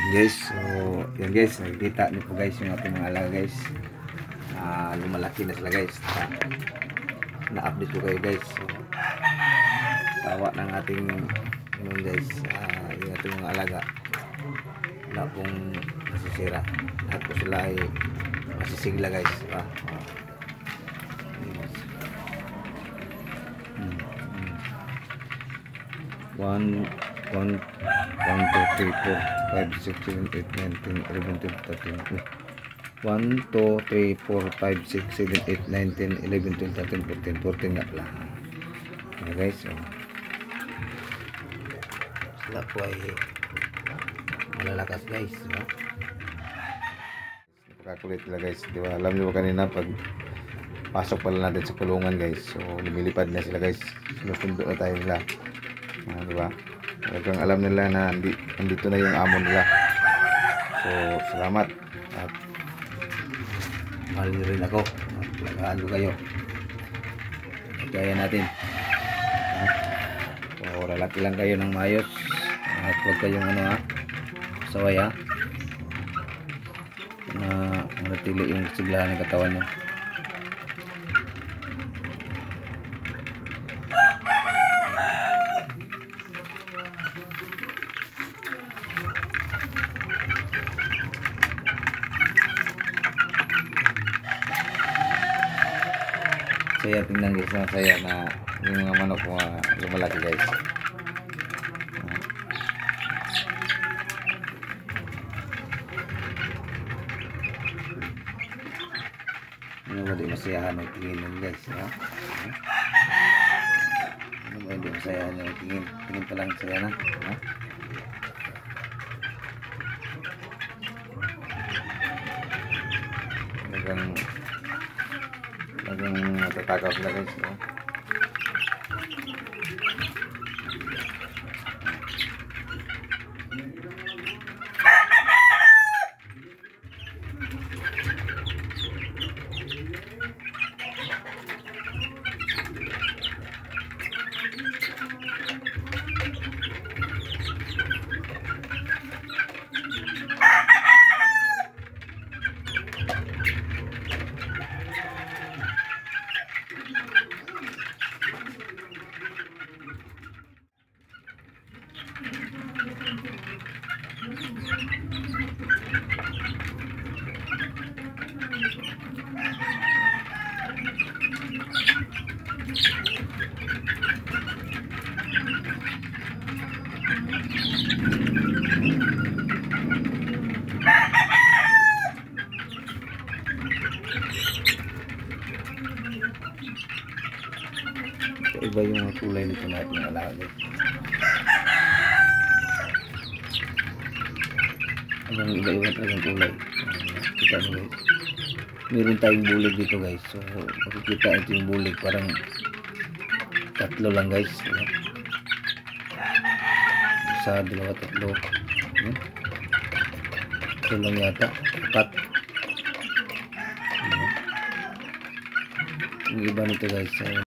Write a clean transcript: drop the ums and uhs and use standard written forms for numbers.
Guys, so yan guys, nakikita niyo po guys yung ating mga alaga guys. Lumalaki na sila guys. Na-update ko kayo guys. So, tawa ng ating yun guys, yung ating mga alaga. Wala pong masisira. Lahat po sila ay masisigla guys. One, 2, 3, 4, 5, 6, 7, 8, 9, 10, 11, 12, 13. 1, 2, 3, 4, 5, 6, 7, 8, 9, 10, 11, 12, 13, 14. 14 nga pala. Okay guys, so sila po ay malalakas guys, no? Napakakulit nila guys, di ba? Alam nyo ba kanina pag pasok pala natin sa kulungan guys, so lumilipad na sila guys, sinusundo na tayo nila, di ba? Talagang alam nila na andito na yung amo nila. So salamat at mahal nyo rin ako. Lagaan ko kayo, kaya natin. So lalaki lang kayo ng maayos at huwag kayong saway na manatili yung siglahan ng katawan nyo. Saya tingnan guys, saya na yung mga manok lumalaki guys. Ano ba di masayahan ng tingin guys, no? Ano ba di masayahan ng tingin? Tingin pa lang saya na, no? Talagang natatakaw sila guys, no? Iba yung mga kulay nito natin ng alaga. Ang iba-iba talagang kulay. Kita nyo guys. Meron tayong bulig dito guys. So makikita ito yung bulig. Parang tatlo lang guys. Isa, dalawa, tatlo. Ito lang yata. Apat. Yung iba nito guys.